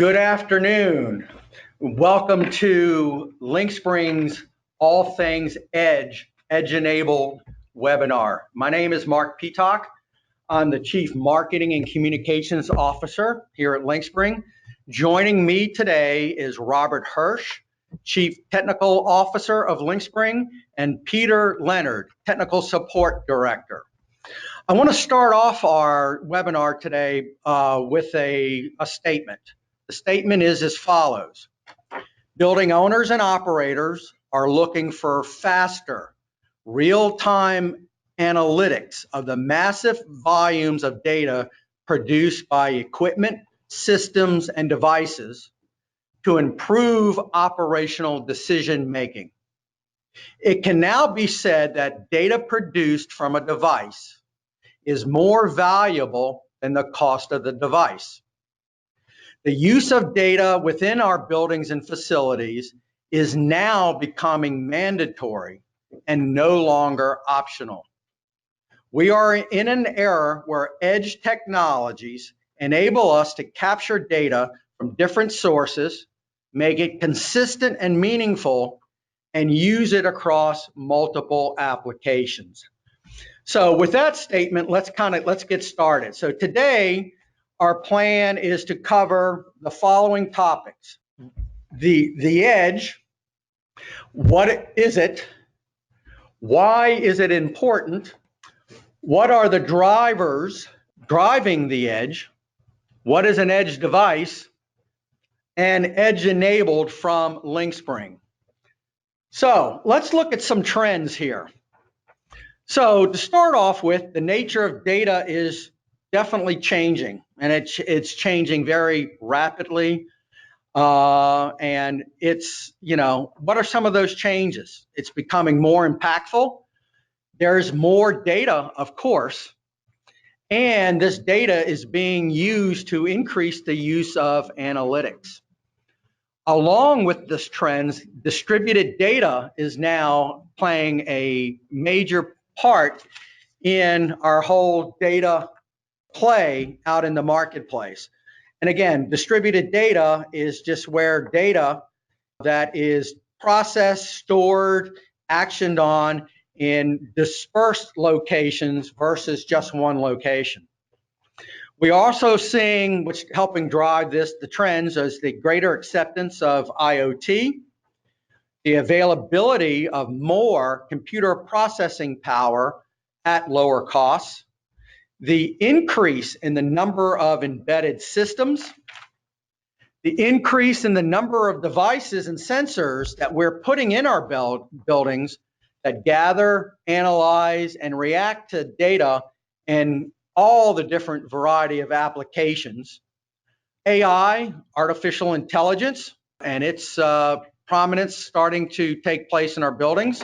Good afternoon. Welcome to LinkSpring's All Things Edge-Enabled webinar. My name is Mark Peacock. I'm the Chief Marketing and Communications Officer here at LinkSpring. Joining me today is Robert Hirsch, Chief Technical Officer of LinkSpring, and Peter Leonard, Technical Support Director. I want to start off our webinar today with a statement. The statement is as follows. Building owners and operators are looking for faster, real-time analytics of the massive volumes of data produced by equipment, systems, and devices to improve operational decision-making. It can now be said that data produced from a device is more valuable than the cost of the device. The use of data within our buildings and facilities is now becoming mandatory and no longer optional. We are in an era where edge technologies enable us to capture data from different sources, make it consistent and meaningful, and use it across multiple applications. So with that statement, let's get started. So today, our plan is to cover the following topics. The edge, what is it? Why is it important? What are the drivers driving the edge? What is an edge device? And edge enabled from LinkSpring. So let's look at some trends here. So to start off with, the nature of data is definitely changing, and it's changing very rapidly. And it's, what are some of those changes? It's becoming more impactful. There's more data, of course, and this data is being used to increase the use of analytics. Along with this trends, distributed data is now playing a major part in our whole data play out in the marketplace. And again, distributed data is just where data that is processed, stored, actioned on in dispersed locations versus just one location. We are also seeing, which helping drive the trends, is the greater acceptance of IoT, the availability of more computer processing power at lower costs, the increase in the number of embedded systems, the increase in the number of devices and sensors that we're putting in our buildings that gather, analyze, and react to data in all the different variety of applications. AI, artificial intelligence, and its prominence starting to take place in our buildings.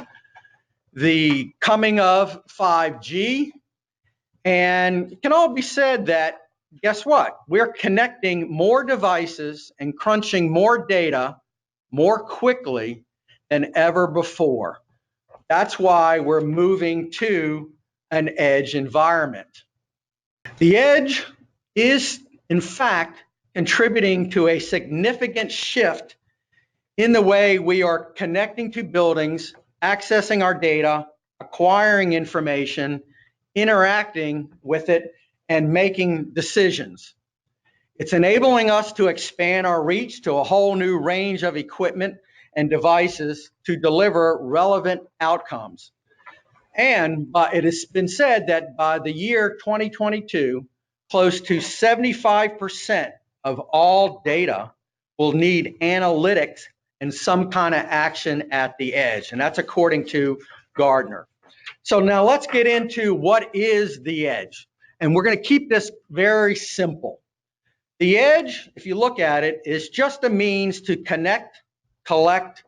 The coming of 5G, and it can all be said that, guess what? We're connecting more devices and crunching more data more quickly than ever before. That's why we're moving to an edge environment. The edge is, in fact, contributing to a significant shift in the way we are connecting to buildings, accessing our data, acquiring information, interacting with it, and making decisions. It's enabling us to expand our reach to a whole new range of equipment and devices to deliver relevant outcomes. And it has been said that by the year 2022, close to 75% of all data will need analytics and some kind of action at the edge. And that's according to Gartner. So now let's get into what is the edge. And we're going to keep this very simple. The edge, if you look at it, is just a means to connect, collect,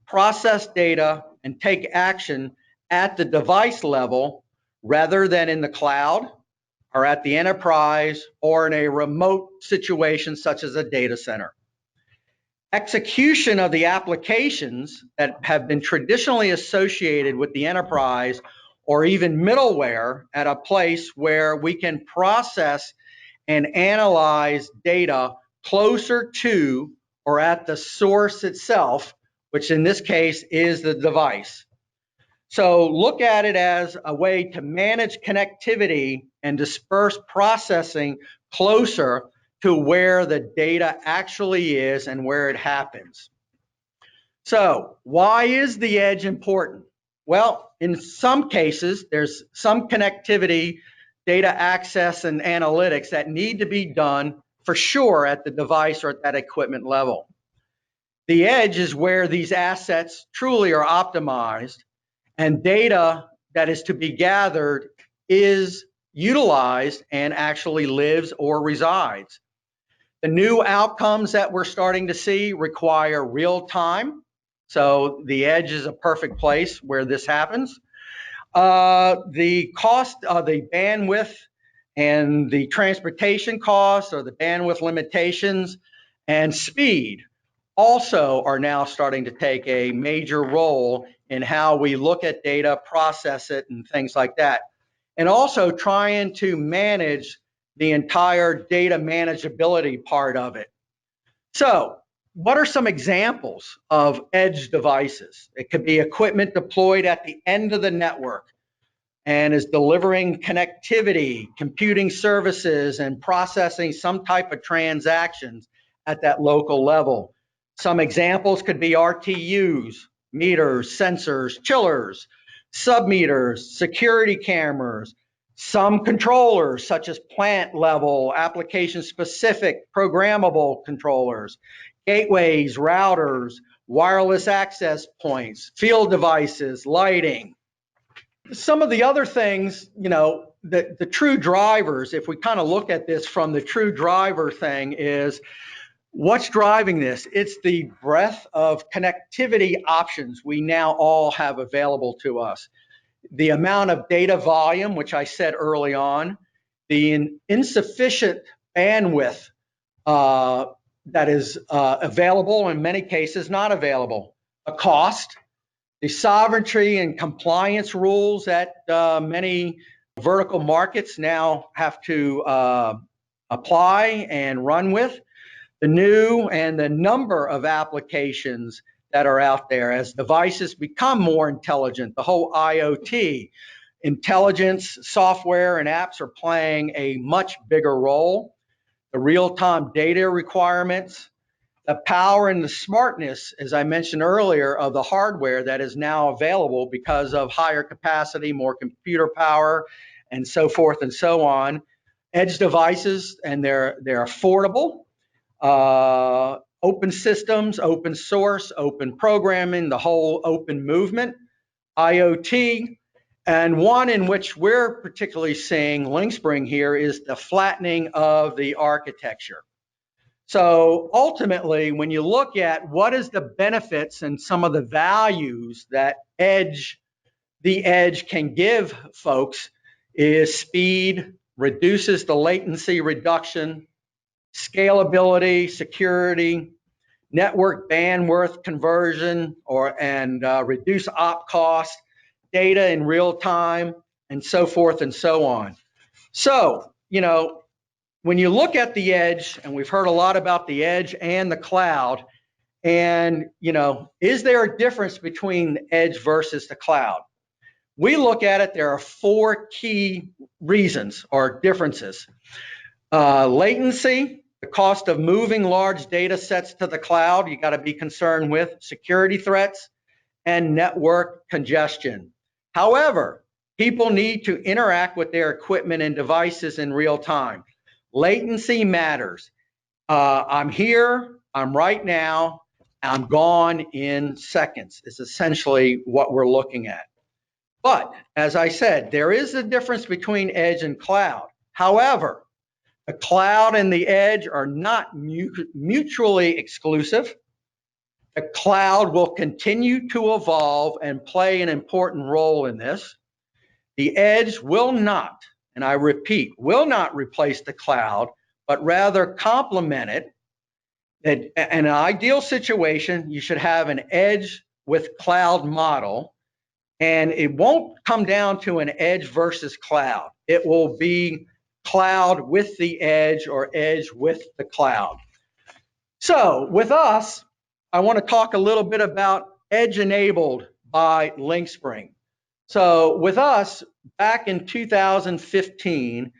process data, and take action at the device level rather than in the cloud or at the enterprise or in a remote situation such as a data center. Execution of the applications that have been traditionally associated with the enterprise or even middleware at a place where we can process and analyze data closer to or at the source itself, which in this case is the device. So look at it as a way to manage connectivity and disperse processing closer to where the data actually is and where it happens. So why is the edge important? Well, in some cases, there's some connectivity, data access, and analytics that need to be done for sure at the device or at that equipment level. The edge is where these assets truly are optimized and data that is to be gathered is utilized and actually lives or resides. The new outcomes that we're starting to see require real time. So the edge is a perfect place where this happens. The cost of the bandwidth and the transportation costs or the bandwidth limitations and speed also are now starting to take a major role in how we look at data, process it, and things like that. And also trying to manage the entire data manageability part of it. So, what are some examples of edge devices? It could be equipment deployed at the end of the network and is delivering connectivity, computing services, and processing some type of transactions at that local level. Some examples could be RTUs, meters, sensors, chillers, submeters, security cameras, some controllers such as plant level, application specific programmable controllers, gateways, routers, wireless access points, field devices, lighting. Some of the other things, the true drivers, if we kind of look at this from the true driver thing, is what's driving this? It's the breadth of connectivity options we now all have available to us. The amount of data volume, which I said early on, the insufficient bandwidth that is available, in many cases not available, a cost, the sovereignty and compliance rules that many vertical markets now have to apply and run with, the new and the number of applications that are out there as devices become more intelligent, the whole IoT, intelligence, software, and apps are playing a much bigger role. The real-time data requirements, the power and the smartness, as I mentioned earlier, of the hardware that is now available because of higher capacity, more computer power, and so forth and so on. Edge devices, and they're affordable. Open systems, open source, open programming, the whole open movement, IoT, and one in which we're particularly seeing LinkSpring here is the flattening of the architecture. So ultimately, when you look at what is the benefits and some of the values that the edge can give folks is speed, reduces the latency reduction, scalability, security, network bandwidth conversion, and reduce op cost, data in real time, and so forth and so on. So, when you look at the edge, and we've heard a lot about the edge and the cloud, and, is there a difference between the edge versus the cloud? We look at it, there are 4 key reasons or differences. Latency, the cost of moving large data sets to the cloud, you got to be concerned with security threats and network congestion. However, people need to interact with their equipment and devices in real time. Latency matters. I'm here, I'm right now, I'm gone in seconds is essentially what we're looking at. But as I said, there is a difference between edge and cloud. However, the cloud and the edge are not mutually exclusive. The cloud will continue to evolve and play an important role in this. The edge will not, and I repeat, will not replace the cloud, but rather complement it. In an ideal situation, you should have an edge with cloud model, and it won't come down to an edge versus cloud. It will be cloud with the edge or edge with the cloud. So with us, I want to talk a little bit about Edge enabled by LinkSpring. So with us, back in 2015,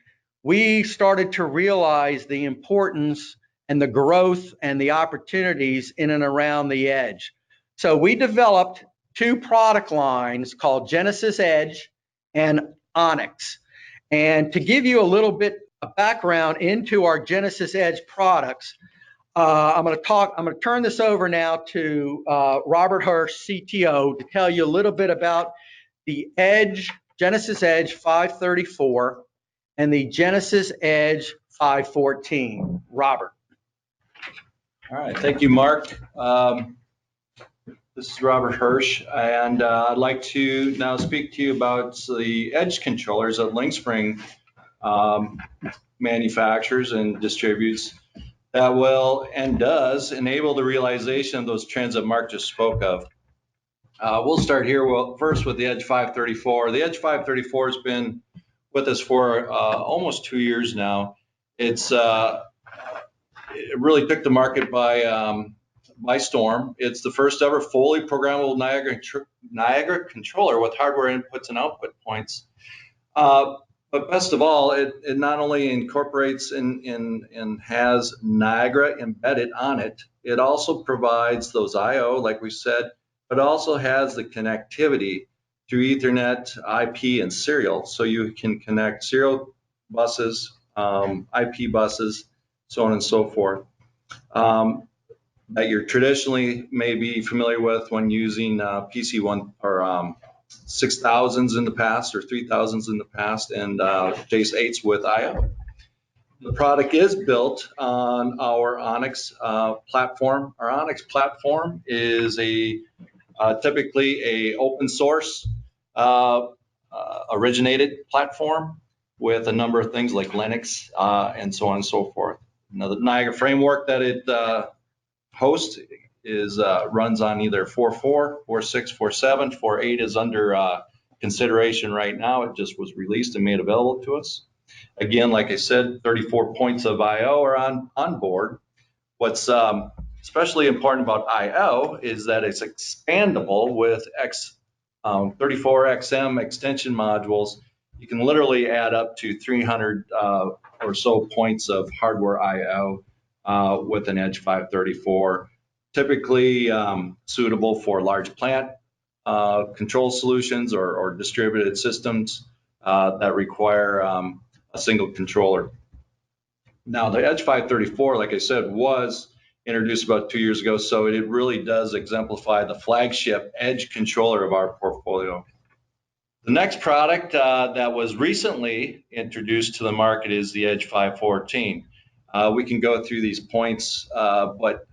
we started to realize the importance and the growth and the opportunities in and around the edge. So we developed two product lines called Genesis Edge and Onyx. And to give you a little bit of background into our Genesis Edge products, I'm going to turn this over now to Robert Hirsch, CTO, to tell you a little bit about the Edge, Genesis Edge 534 and the Genesis Edge 514. Robert. All right, thank you, Mark. This is Robert Hirsch, and I'd like to now speak to you about the edge controllers that LinkSpring manufactures and distributes that will and does enable the realization of those trends that Mark just spoke of. We'll start here first with the Edge 534. The Edge 534 has been with us for almost 2 years now. It really took the market by storm. It's the first ever fully programmable Niagara controller with hardware inputs and output points. But best of all, it not only incorporates and has Niagara embedded on it, it also provides those I/O, like we said, but also has the connectivity through Ethernet, IP, and serial. So you can connect serial buses, IP buses, so on and so forth, that you're traditionally may be familiar with when using PC1 or 6000s in the past or 3000s in the past, and Jace 8s with I/O. The product is built on our Onyx platform. Our Onyx platform is typically a open source originated platform with a number of things like Linux and so on and so forth. Now, the Niagara framework that it hosts runs on either 4.4, 4.6, 4.7. 4.8 is under consideration right now. It just was released and made available to us. Again, like I said, 34 points of I/O are on board. What's especially important about I/O is that it's expandable with 34XM extension modules. You can literally add up to 300 or so points of hardware I/O with an Edge 534, typically suitable for large plant control solutions or distributed systems that require a single controller. Now, the Edge 534, like I said, was introduced about 2 years ago, so it really does exemplify the flagship Edge controller of our portfolio. The next product that was recently introduced to the market is the Edge 514. We can go through these points, but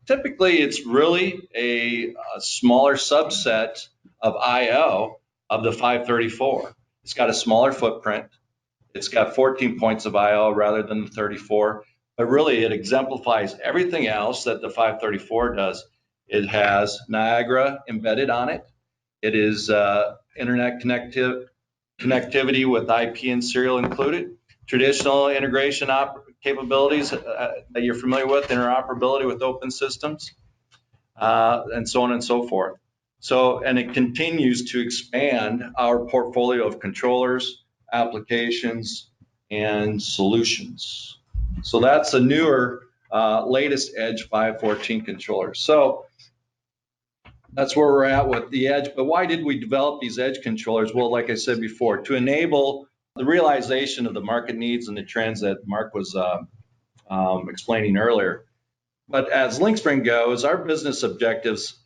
typically it's really a smaller subset of I/O of the 534. It's got a smaller footprint. It's got 14 points of I/O rather than the 34, but really it exemplifies everything else that the 534 does. It has Niagara embedded on it. It is internet connectivity with IP and serial included. Traditional integration capabilities that you're familiar with, interoperability with open systems, and so on and so forth. And it continues to expand our portfolio of controllers, applications, and solutions. So that's a newer, latest Edge 514 controller. So that's where we're at with the Edge. But why did we develop these Edge controllers? Well, like I said before, to enable the realization of the market needs and the trends that Mark was explaining earlier. But as LinkSpring goes, our business objectives,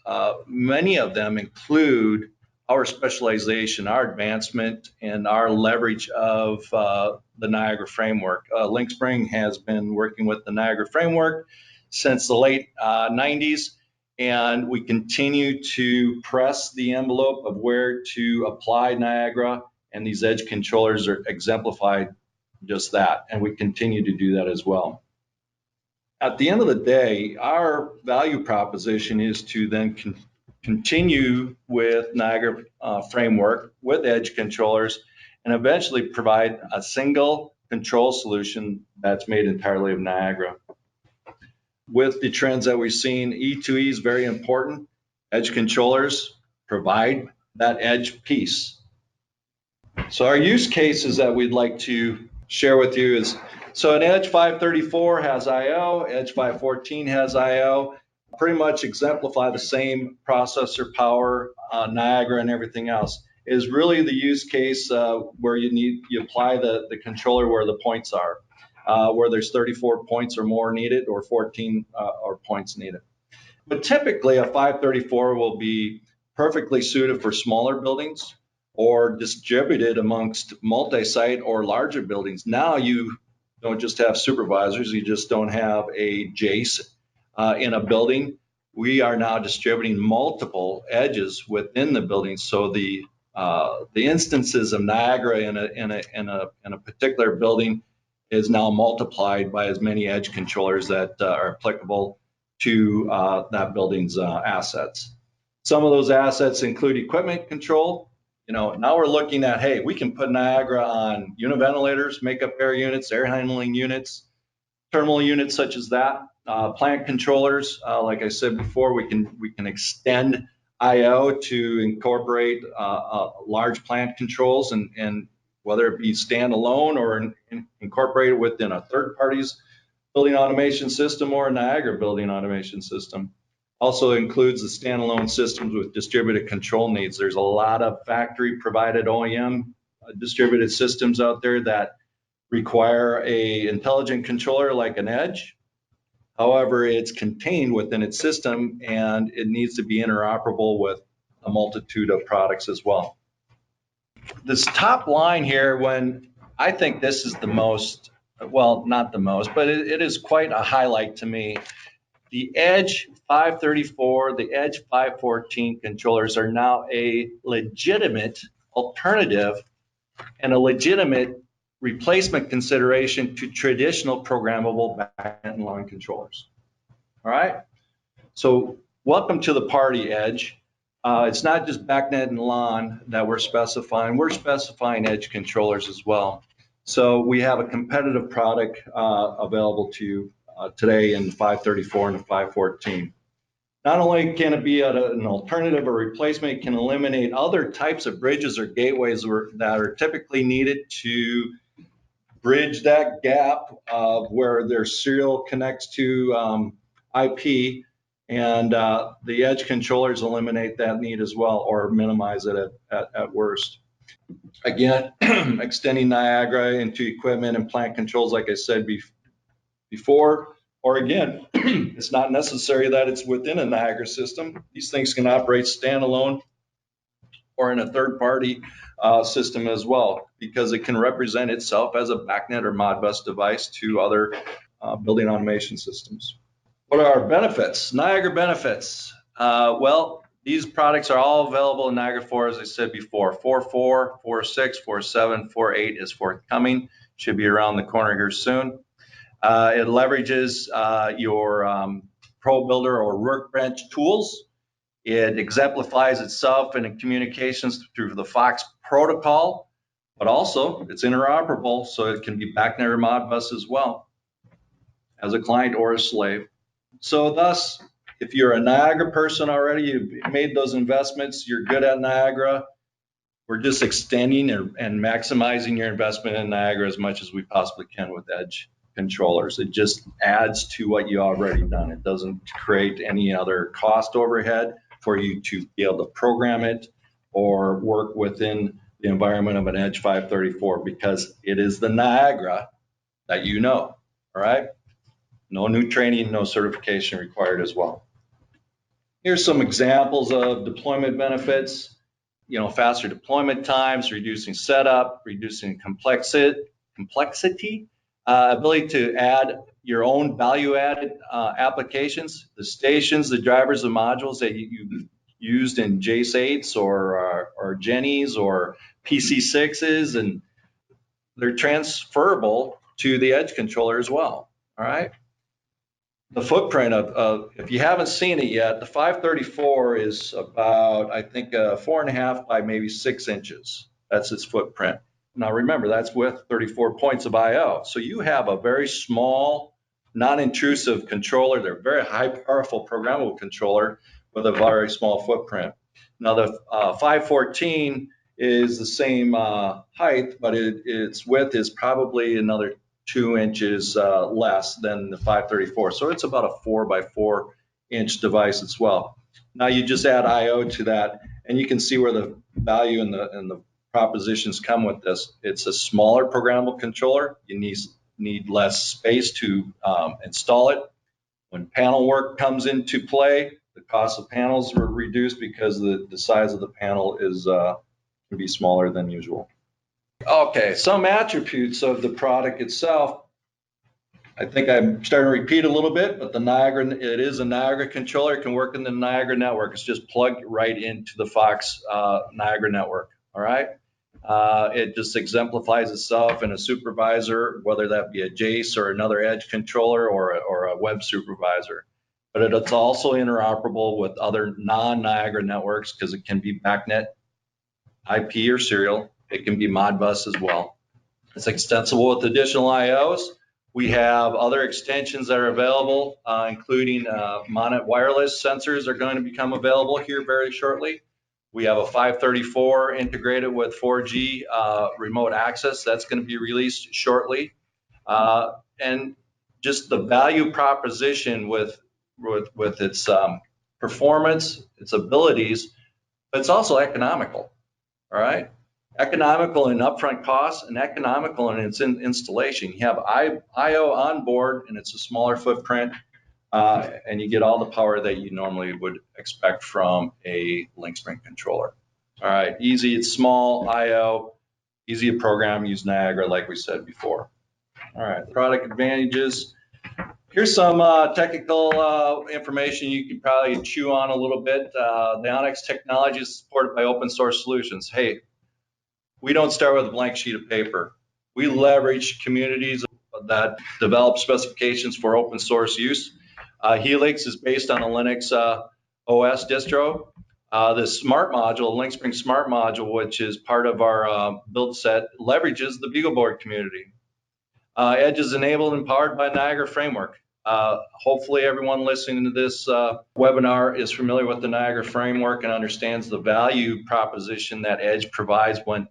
many of them include our specialization, our advancement, and our leverage of the Niagara framework. LinkSpring has been working with the Niagara framework since the late 90s, and we continue to press the envelope of where to apply Niagara, and these Edge controllers are exemplified just that, and we continue to do that as well. At the end of the day, our value proposition is to then continue with Niagara framework with Edge controllers and eventually provide a single control solution that's made entirely of Niagara. with the trends that we've seen, E2E is very important. Edge controllers provide that edge piece. So our use cases that we'd like to share with you is, so an Edge 534 has I/O, Edge 514 has I/O, pretty much exemplify the same processor power, Niagara and everything else. Is really the use case where you apply the controller where the points are, where there's 34 points or more needed, or 14 or points needed. But typically a 534 will be perfectly suited for smaller buildings or distributed amongst multi-site or larger buildings. Now you don't just have supervisors, you just don't have a Jace in a building. We are now distributing multiple edges within the building, so the instances of Niagara in a particular building is now multiplied by as many edge controllers that are applicable to that building's assets. Some of those assets include equipment control. Now we're looking at, hey, we can put Niagara on univentilators, makeup air units, air handling units, terminal units such as that. Plant controllers, like I said before, we can extend I/O to incorporate large plant controls, and whether it be standalone or incorporated within a third party's building automation system or a Niagara building automation system. Also includes the standalone systems with distributed control needs. There's a lot of factory provided OEM distributed systems out there that require a intelligent controller like an Edge. However, it's contained within its system and it needs to be interoperable with a multitude of products as well. This top line here, when I think this is the most, well, not the most, but it is quite a highlight to me. The Edge 534, the Edge 514 controllers are now a legitimate alternative and a legitimate replacement consideration to traditional programmable backnet and line controllers. All right, so welcome to the party, Edge. It's not just backnet and LAN that we're specifying Edge controllers as well. So we have a competitive product available to you today in the 534 and the 514. Not only can it be an alternative or replacement, it can eliminate other types of bridges or gateways that are typically needed to bridge that gap of where their serial connects to IP, and the Edge controllers eliminate that need as well, or minimize it at worst. Again, extending Niagara into equipment and plant controls, like I said before, or again, it's not necessary that it's within a Niagara system. These things can operate standalone or in a third-party system as well, because it can represent itself as a backnet or Modbus device to other building automation systems. What are our benefits? Niagara benefits. Well, these products are all available in Niagara 4, as I said before. 4.4, 4.6, 4.7, 4.8 is forthcoming. Should be around the corner here soon. It leverages your Pro Builder or Workbench tools. It exemplifies itself in communications through the FOX protocol, but also it's interoperable, so it can be backnet or Modbus as well, as a client or a slave. So thus, if you're a Niagara person already, you've made those investments, you're good at Niagara, we're just extending and maximizing your investment in Niagara as much as we possibly can with Edge controllers. It just adds to what you already done. It doesn't create any other cost overhead for you to be able to program it or work within the environment of an Edge 534, because it is the Niagara that you know, all right? No new training, no certification required as well. Here's some examples of deployment benefits. Faster deployment times, reducing setup, reducing complexity, ability to add your own value-added applications, the stations, the drivers, the modules that you used in Jace 8s or Jennies or PC6s, and they're transferable to the Edge controller as well. All right. The footprint of if you haven't seen it yet, the 534 is about, I think, 4.5 by maybe 6 inches. That's its footprint. Now remember, that's with 34 points of I/O. So you have a very small non-intrusive controller. They're very high powerful programmable controller with a very small footprint. Now the 514 is the same height, but its width is probably another 2 inches less than the 534. So it's about a 4 by 4 inch device as well. Now you just add I/O to that, and you can see where the value and the propositions come with this. It's a smaller programmable controller. You need less space to install it. When panel work comes into play, the cost of panels were reduced because the size of the panel is can be smaller than usual. Okay, some attributes of the product itself. I think I'm starting to repeat a little bit, but it is a Niagara controller. It can work in the Niagara network. It's just plugged right into the Fox Niagara network. All right. It just exemplifies itself in a supervisor, whether that be a Jace or another edge controller or a web supervisor. But it's also interoperable with other non-Niagara networks because it can be BACnet, IP, or serial. It can be Modbus as well. It's extensible with additional I/Os. We have other extensions that are available, including Monet wireless sensors are going to become available here very shortly. We have a 534 integrated with 4G remote access. That's going to be released shortly. And just the value proposition with its performance, its abilities, but it's also economical, all right? Economical in upfront costs and economical in its installation. You have I/O on board, and it's a smaller footprint, and you get all the power that you normally would expect from a LinkSpring controller. All right, easy, it's small, I/O, easy to program, use Niagara like we said before. All right, product advantages. Here's some technical information you can probably chew on a little bit. The Onyx technology is supported by open source solutions. Hey, we don't start with a blank sheet of paper. We leverage communities that develop specifications for open source use. Helix is based on a Linux OS distro. The smart module, LinkSpring smart module, which is part of our build set, leverages the BeagleBoard community. Edge is enabled and powered by Niagara Framework. Hopefully everyone listening to this webinar is familiar with the Niagara Framework and understands the value proposition that Edge provides when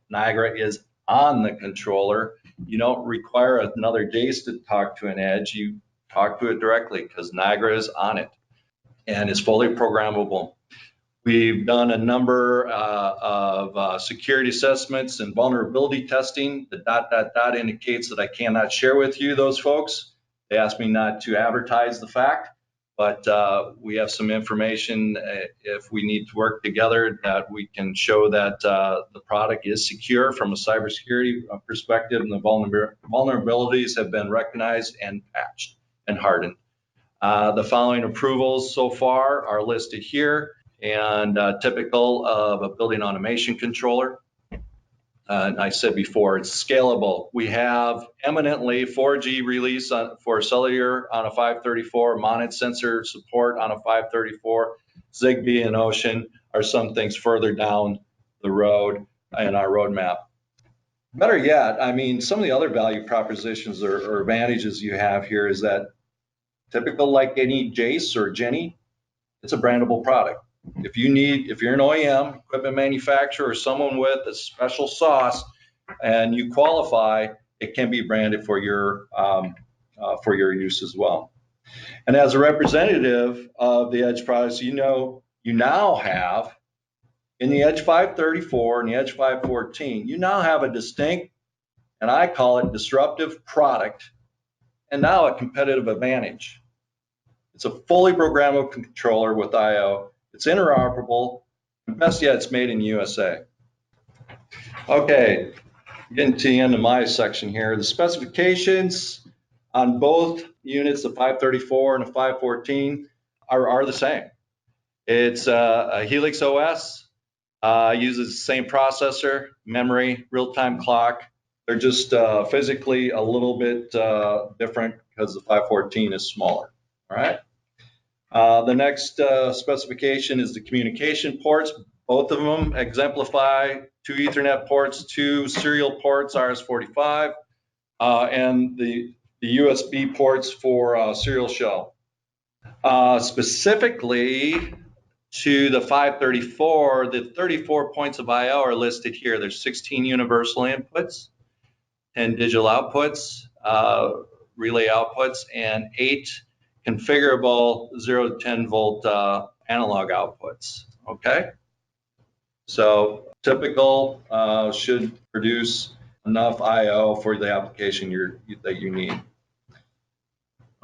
Niagara is on the controller. You don't require another Jace to talk to an Edge. You talk to it directly because Niagara is on it and is fully programmable. We've done a number of security assessments and vulnerability testing. The ... indicates that I cannot share with you those folks. They asked me not to advertise the fact, but we have some information if we need to work together that we can show that the product is secure from a cybersecurity perspective, and the vulnerabilities have been recognized and patched and hardened. The following approvals so far are listed here and typical of a building automation controller. I said before, it's scalable. We have eminently 4G release for cellular on a 534, Monet sensor support on a 534, Zigbee and Ocean are some things further down the road in our roadmap. Better yet, I mean, some of the other value propositions or advantages you have here is that typical like any Jace or Jenny, it's a brandable product. If you're an OEM, equipment manufacturer, or someone with a special sauce, and you qualify, it can be branded for your use as well. And as a representative of the Edge products, you now have in the Edge 534 and the Edge 514, you now have a distinct, and I call it disruptive product, and now a competitive advantage. It's a fully programmable controller with I/O. It's interoperable, and best yet, it's made in USA. Okay, getting to the end of my section here. The specifications on both units, the 534 and the 514, are the same. It's a Helix OS, uses the same processor, memory, real-time clock. They're just physically a little bit different because the 514 is smaller, all right? The next specification is the communication ports. Both of them exemplify 2 Ethernet ports, 2 serial ports, RS-45, and the the USB ports for serial shell. Specifically to the 534, the 34 points of I/O are listed here. There's 16 universal inputs, 10 digital outputs, relay outputs, and 8 configurable 0 to 10 volt analog outputs. Okay, so typical should produce enough I/O for the application that you need.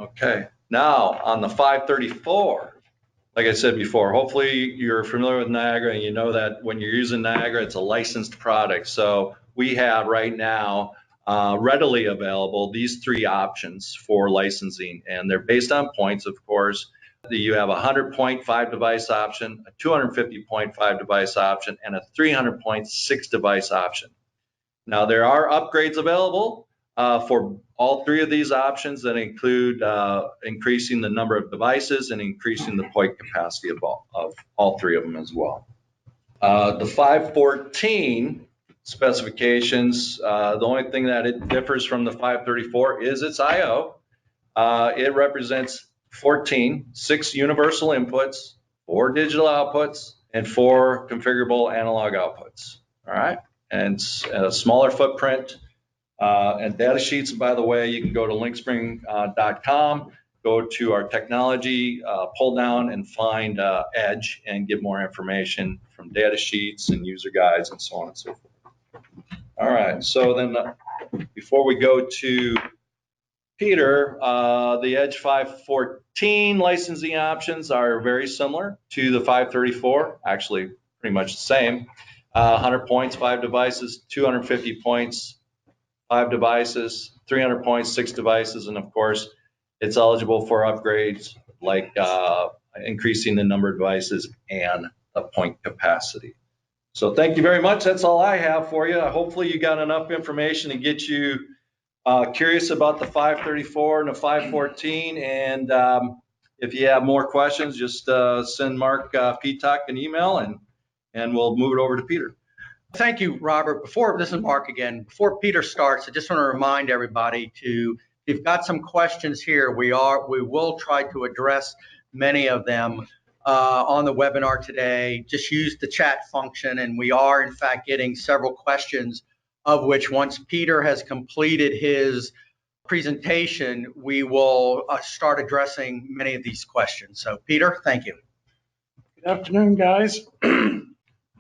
Okay, now on the 534, like I said before, hopefully you're familiar with Niagara and you know that when you're using Niagara, it's a licensed product. So we have right now readily available these 3 options for licensing, and they're based on points, of course. You have a 100.5 device option, a 250.5 device option, and a 300.6 device option. Now there are upgrades available for all 3 of these options that include increasing the number of devices and increasing the point capacity of all 3 of them as well. The 514 specifications, the only thing that it differs from the 534 is its I/O. It represents 6 universal inputs, 4 digital outputs, and 4 configurable analog outputs. All right, and a smaller footprint. And data sheets, by the way, you can go to linkspring.com, go to our technology, pull down and find Edge and get more information from data sheets and user guides and so on and so forth. All right, so then before we go to Peter, the Edge 514 licensing options are very similar to the 534, actually pretty much the same. 100 points, 5 devices, 250 points, 5 devices, 300 points, 6 devices, and of course, it's eligible for upgrades like increasing the number of devices and the point capacity. So thank you very much. That's all I have for you. Hopefully you got enough information to get you curious about the 534 and the 514. And if you have more questions, just send Mark Peacock an email and we'll move it over to Peter. Thank you, Robert. This is Mark again. Before Peter starts, I just want to remind everybody if you've got some questions here, we will try to address many of them on the webinar today. Just use the chat function, and we are in fact getting several questions, of which once Peter has completed his presentation, we will start addressing many of these questions. So Peter, thank you. Good afternoon, guys.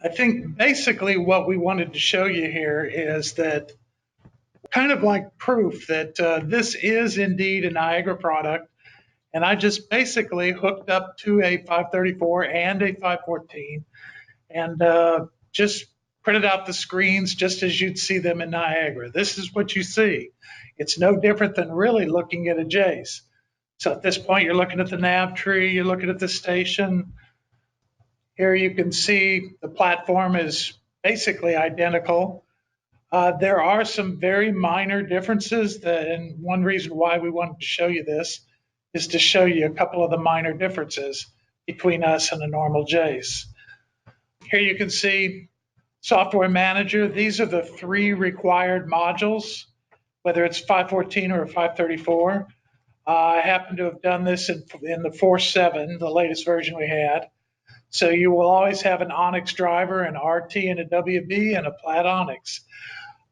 I think basically what we wanted to show you here is that kind of like proof that this is indeed a Niagara product. And I just basically hooked up to a 534 and a 514 and just printed out the screens just as you'd see them in Niagara. This is what you see. It's no different than really looking at a Jace. So at this point, you're looking at the nav tree, you're looking at the station. Here you can see the platform is basically identical. There are some very minor differences, and one reason why we wanted to show you this is to show you a couple of the minor differences between us and a normal Jace. Here you can see Software Manager. These are the 3 required modules, whether it's 514 or 534. I happen to have done this in the 4.7, the latest version we had. So you will always have an Onyx driver, an RT and a WB, and a Plat Onyx.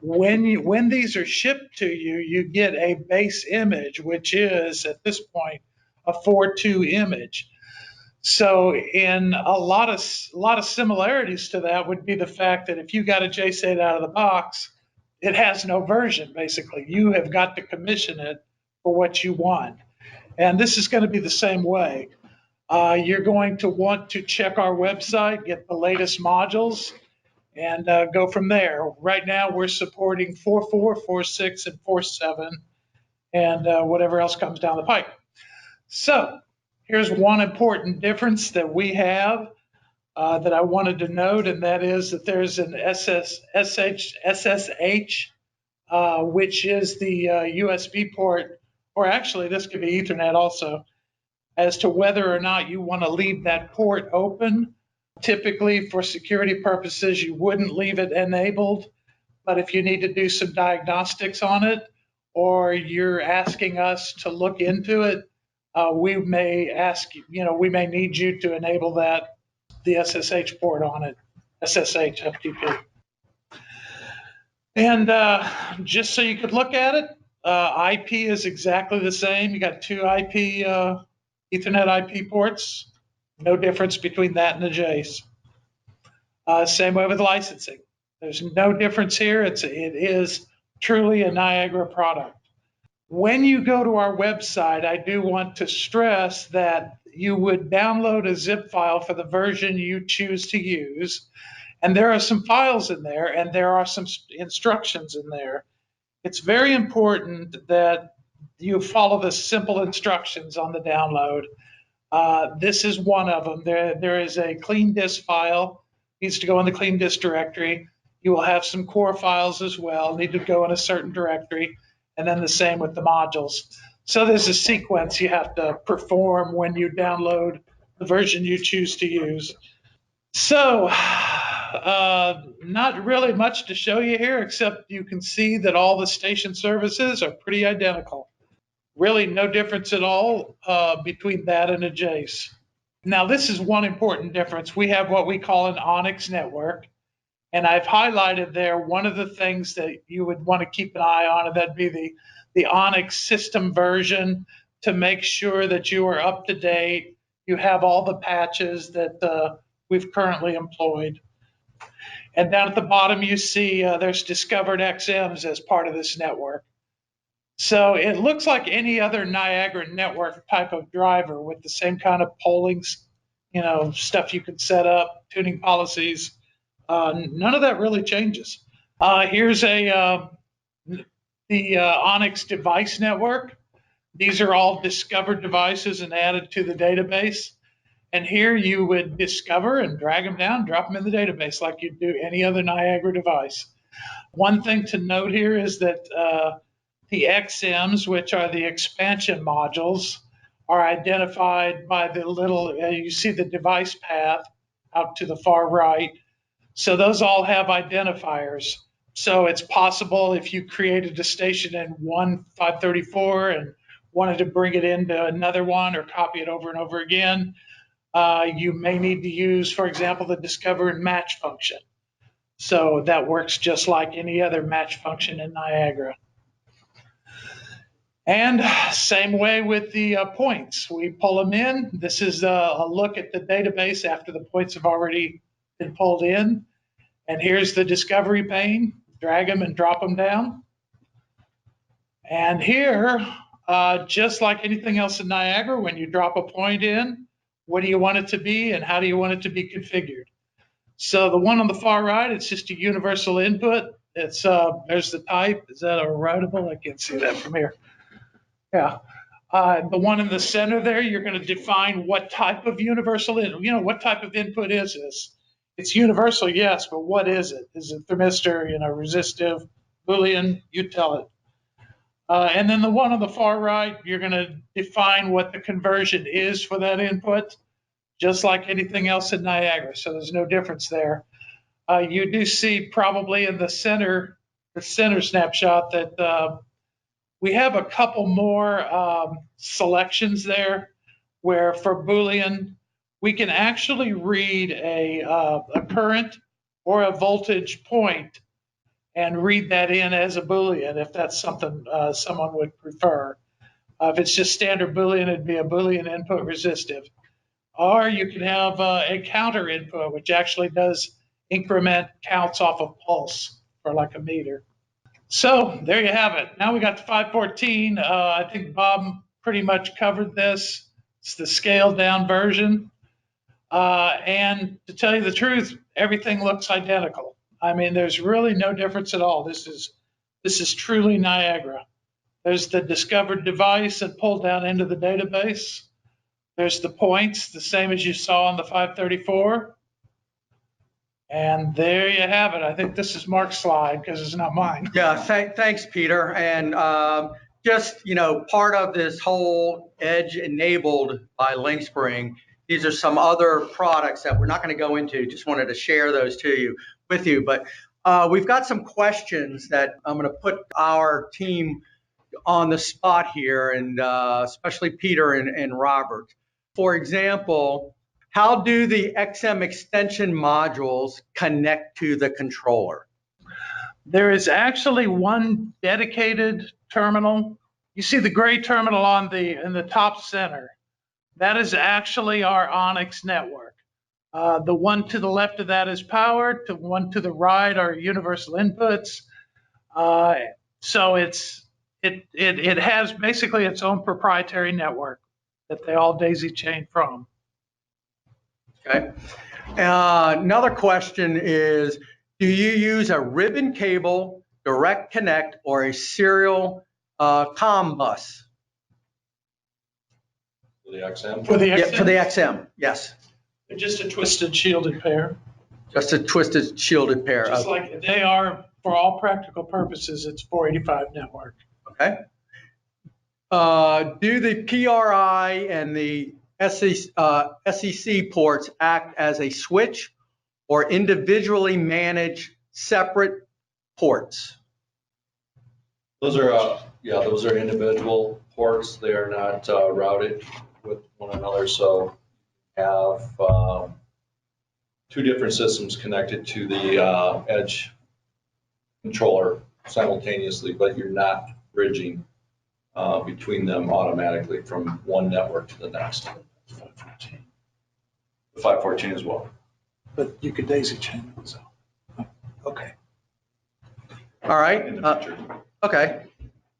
When these are shipped to you, you get a base image, which is at this point a 4.2 image. So in a lot of similarities to that would be the fact that if you got a Jace8 out of the box, it has no version, basically. You have got to commission it for what you want. And this is going to be the same way. You're going to want to check our website, get the latest modules, and go from there. Right now, we're supporting 4.4, 4.6, and 4.7, and whatever else comes down the pipe. So here's one important difference that we have that I wanted to note, and that is that there's an SSH, which is the USB port, or actually this could be Ethernet also, as to whether or not you want to leave that port open. Typically, for security purposes, you wouldn't leave it enabled, but if you need to do some diagnostics on it, or you're asking us to look into it, we may ask, we may need you to enable the SSH port on it, SSH FTP. And just so you could look at it, IP is exactly the same. You got two IP, Ethernet IP ports. No difference between that and the Jace. Same way with licensing. There's no difference here. It is truly a Niagara product. When you go to our website, I do want to stress that you would download a zip file for the version you choose to use. And there are some files in there, and there are some instructions in there. It's very important that you follow the simple instructions on the download. This is one of them. There is a clean disk file, needs to go in the clean disk directory. You will have some core files as well, need to go in a certain directory, and then the same with the modules. So there's a sequence you have to perform when you download the version you choose to use. So, not really much to show you here, except you can see that all the station services are pretty identical. Really no difference at all between that and a Jace. Now, this is one important difference. We have what we call an Onyx network, and I've highlighted there one of the things that you would want to keep an eye on, and that'd be the Onyx system version, to make sure that you are up to date. You have all the patches that we've currently employed. And down at the bottom, you see there's discovered XMs as part of this network. So it looks like any other Niagara network type of driver with the same kind of polling, stuff you can set up, tuning policies. None of that really changes. Here's the Onyx device network. These are all discovered devices and added to the database. And here you would discover and drag them down, drop them in the database like you'd do any other Niagara device. One thing to note here is that the XMs, which are the expansion modules, are identified by the little, you see the device path out to the far right. So those all have identifiers. So it's possible if you created a station in one 534 and wanted to bring it into another one or copy it over and over again, you may need to use, for example, the discover and match function. So that works just like any other match function in Niagara. And same way with the points. We pull them in. This is a look at the database after the points have already been pulled in. And here's the discovery pane. Drag them and drop them down. And here, just like anything else in Niagara, when you drop a point in, what do you want it to be and how do you want it to be configured? So the one on the far right, it's just a universal input. It's there's the type. Is that a routable? I can't see that from here. Yeah. The one in the center there, you're going to define what type of universal input. What type of input is this? It's universal, yes, but what is it? Is it thermistor, resistive, Boolean? You tell it. And then the one on the far right, you're going to define what the conversion is for that input, just like anything else in Niagara. So there's no difference there. You do see probably in the center snapshot that we have a couple more selections there where for Boolean, we can actually read a current or a voltage point and read that in as a Boolean if that's something someone would prefer. If it's just standard Boolean, it'd be a Boolean input resistive. Or you can have a counter input, which actually does increment counts off of pulse for like a meter. So there you have it. Now we got to 514. I think Bob pretty much covered this. It's the scaled down version. And to tell you the truth, everything looks identical. I mean, there's really no difference at all. This is truly Niagara. There's the discovered device and pulled down into the database. There's the points, the same as you saw on the 534. And there you have it. I think this is Mark's slide because it's not mine. Yeah, thanks, Peter. And just, part of this whole Edge enabled by LinkSpring, these are some other products that we're not going to go into. Just wanted to share those with you. But we've got some questions that I'm going to put our team on the spot here, and especially Peter and Robert. For example, how do the XM extension modules connect to the controller? There is actually one dedicated terminal. You see the gray terminal in the top center. That is actually our Onyx network. The one to the left of that is power. The one to the right are universal inputs. So it has basically its own proprietary network that they all daisy chain from. Okay. Another question is, do you use a ribbon cable, direct connect, or a serial COM bus? For the XM? For the Yeah, XM, for the XM, yes. they're just a twisted shielded pair. Just a twisted shielded pair. Just like they are, for all practical purposes, it's 485 network. Okay. Do the PRI and the SEC ports act as a switch or individually managed separate ports? Those are individual ports. They are not routed with one another. So you have two different systems connected to the edge controller simultaneously, but you're not bridging between them automatically from one network to the next. 514. The 514 as well. But you could daisy chain them, so. Okay. All right. In the future. Okay.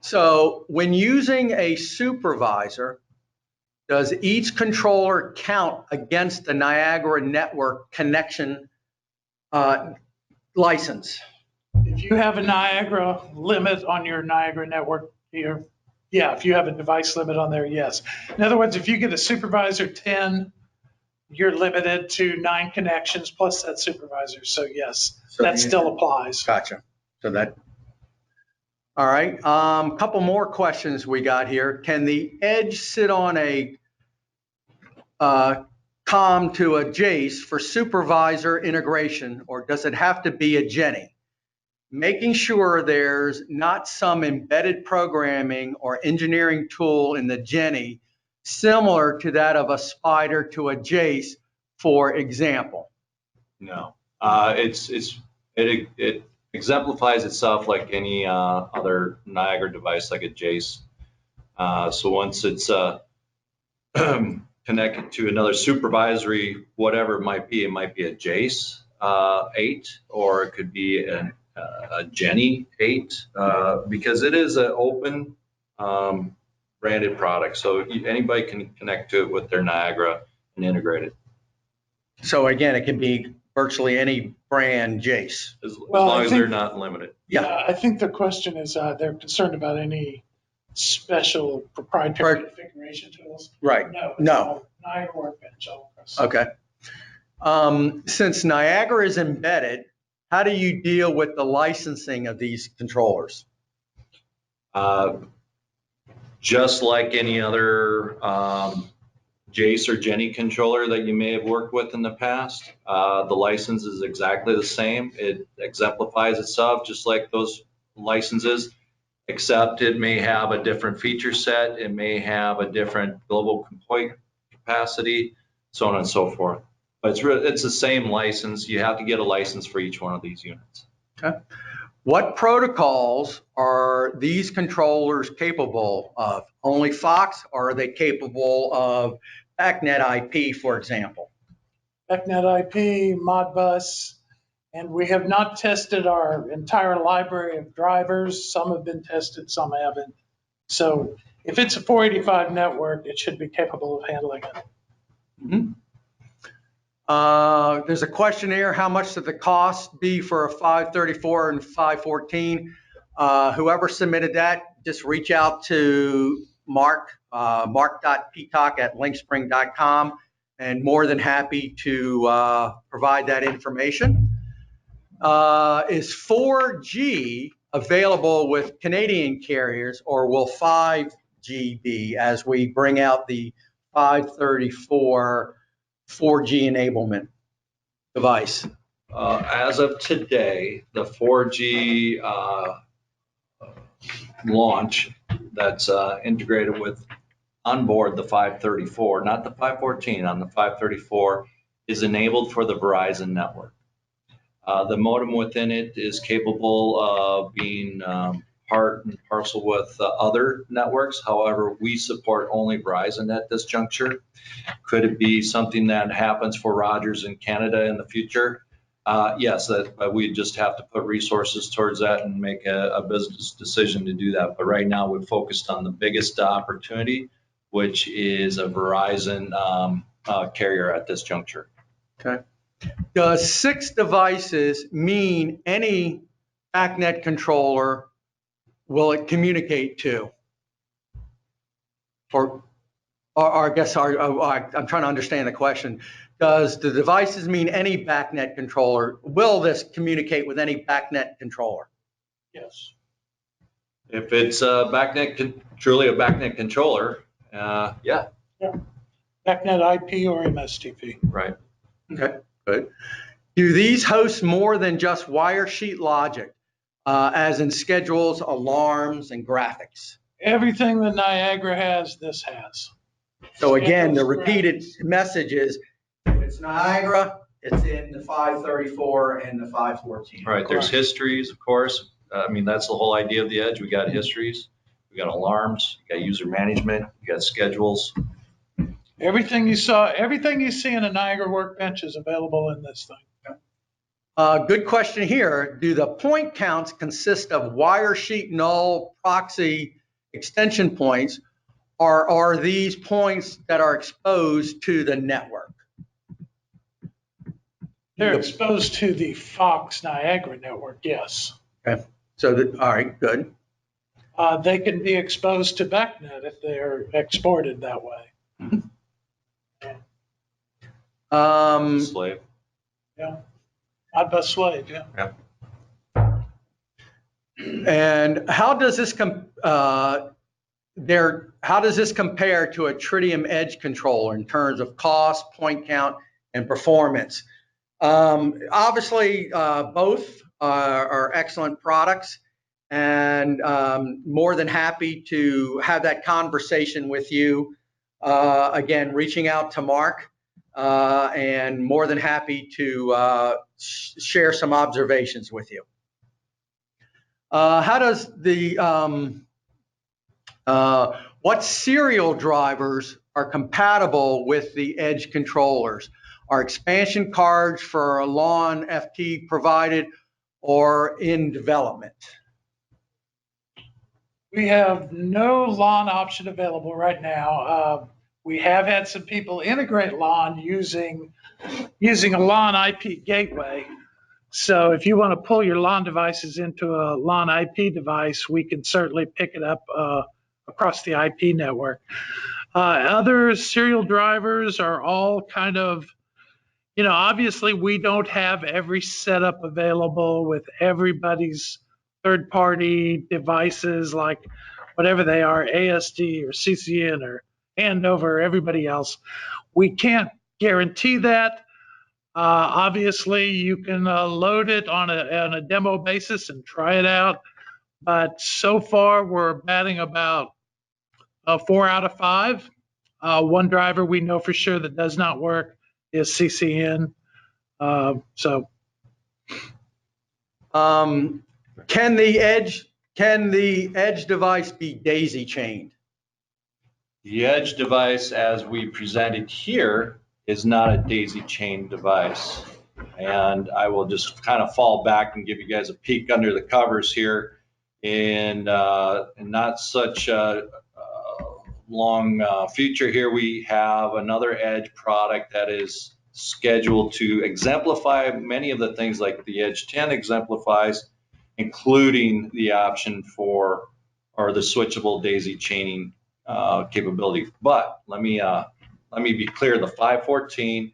So when using a supervisor, does each controller count against the Niagara network connection license? If you have a Niagara limit on your Niagara network, if you have a device limit on there, yes. In other words, if you get a supervisor 10, you're limited to 9 connections plus that supervisor. So yes, that still applies. Gotcha. So that. All right. Couple more questions we got here. Can the edge sit on a COM to a Jace for supervisor integration, or does it have to be a Jenny? Making sure there's not some embedded programming or engineering tool in the Jenny similar to that of a Spider to a Jace, for example. No, it exemplifies itself like any other Niagara device, like a Jace. So once it's connected to another supervisory, whatever it might be a Jace 8, or it could be a Jenny 8, because it is an open branded product. So anybody can connect to it with their Niagara and integrate it. So again, it can be virtually any brand Jace. As long as they're not limited. Yeah, I think the question is they're concerned about any special proprietary configuration tools. Right. No. Niagara Workbench all across. Okay. Since Niagara is embedded, how do you deal with the licensing of these controllers? Just like any other Jace or Jenny controller that you may have worked with in the past, the license is exactly the same. It exemplifies itself just like those licenses, except it may have a different feature set. It may have a different global compute capacity, so on and so forth. But it's the same license. You have to get a license for each one of these units. Okay. What protocols are these controllers capable of? Only Fox, or are they capable of BACnet IP, for example? BACnet IP, Modbus, and we have not tested our entire library of drivers. Some have been tested, some haven't. So if it's a 485 network, it should be capable of handling it. Mm-hmm. There's a question here, how much did the cost be for a 534 and 514? Whoever submitted that, just reach out to Mark, mark.peacock@linkspring.com, and more than happy to provide that information. Is 4G available with Canadian carriers, or will 5G be as we bring out the 534 4G enablement device? As of today, the 4G launch that's integrated with onboard the 534, not the 514, on the 534 is enabled for the Verizon network. The modem within it is capable of being part and parcel with other networks. However, we support only Verizon at this juncture. Could it be something that happens for Rogers in Canada in the future? Yes, we just have to put resources towards that and make a business decision to do that. But right now, we're focused on the biggest opportunity, which is a Verizon carrier at this juncture. Okay. Does 6 devices mean any BACnet controller will it communicate to? Or I guess I'm trying to understand the question. Does the devices mean any BACnet controller? Will this communicate with any BACnet controller? Yes. If it's truly a BACnet controller, yeah. BACnet IP or MSTP. Right. Okay, good. Do these host more than just wire sheet logic, as in schedules, alarms, and graphics? Everything that Niagara has, this has. So again, the repeated messages, if it's Niagara, it's in the 534 and the 514. Right. There's Correct. histories, of course. I mean, that's the whole idea of the edge. We got histories, we got alarms, we got user management, we got schedules. Everything you see in a Niagara workbench is available in this thing. Good question here. Do the point counts consist of wire sheet, null, proxy, extension points, or are these points that are exposed to the network? They're exposed to the Fox Niagara network, yes. Okay. So, all right, good. They can be exposed to BACnet if they're exported that way. Slave. Yeah. Modbus slave, yeah. And how does this compare to a Tritium Edge controller in terms of cost, point count, and performance? Obviously, both are excellent products, and more than happy to have that conversation with you. Again, reaching out to Mark, and more than happy to share some observations with you. How does the what serial drivers are compatible with the Edge controllers? Are expansion cards for a LAN FT provided or in development? We have no LAN option available right now. We have had some people integrate LAN using a LAN IP gateway. So if you want to pull your LAN devices into a LAN IP device, we can certainly pick it up across the IP network. Other serial drivers are all kind of, obviously we don't have every setup available with everybody's third-party devices, like whatever they are, ASD or CCN or Andover, everybody else. We can't guarantee that. Obviously, you can load it on a demo basis and try it out. But so far, we're batting about 4 out of 5. One driver we know for sure that does not work is CCN. Can the Edge device be daisy chained? The Edge device, as we presented here, is not a daisy chain device. And I will just kind of fall back and give you guys a peek under the covers here. In not such a long future here, we have another Edge product that is scheduled to exemplify many of the things like the Edge 10 exemplifies, including the option for, or the switchable daisy chaining capability. But let me be clear, the 514,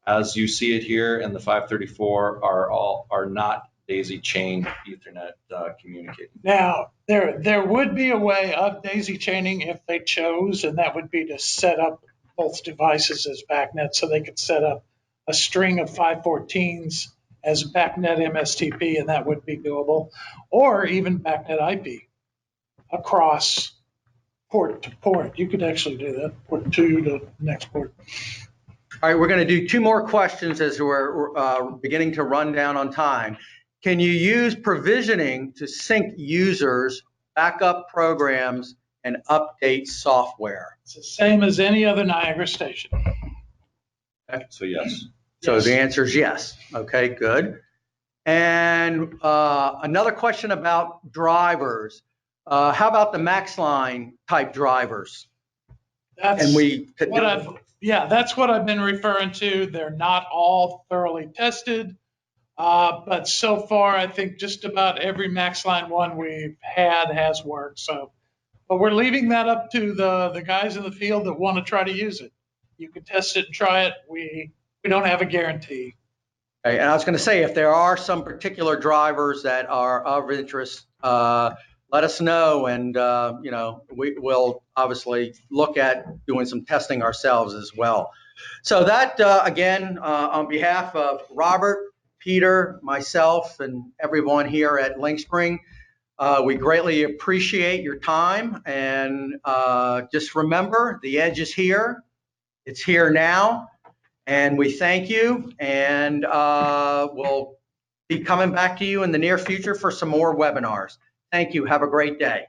as you see it here, and the 534 are not daisy chain Ethernet communicating. Now, there would be a way of daisy chaining if they chose, and that would be to set up both devices as BACnet, so they could set up a string of 514s as BACnet MSTP, and that would be doable, or even BACnet IP across port to port. You could actually do that, port 2 to next port. All right, we're going to do two more questions as we're beginning to run down on time. Can you use provisioning to sync users, backup programs, and update software? It's the same as any other Niagara station. So yes. So Yes. the answer is yes. Okay, good. And another question about drivers. How about the MaxLine type drivers? That's And we could, that's what I've been referring to. They're not all thoroughly tested. But so far, I think just about every MaxLine one we've had has worked. So, but we're leaving that up to the guys in the field that want to try to use it. You can test it and try it. We don't have a guarantee. okay, and I was going to say, if there are some particular drivers that are of interest, let us know, and we will obviously look at doing some testing ourselves as well. So that again, on behalf of Robert, Peter, myself, and everyone here at LinkSpring, we greatly appreciate your time, and just remember, the edge is here. It's here now, and we thank you, and we'll be coming back to you in the near future for some more webinars. Thank you. Have a great day.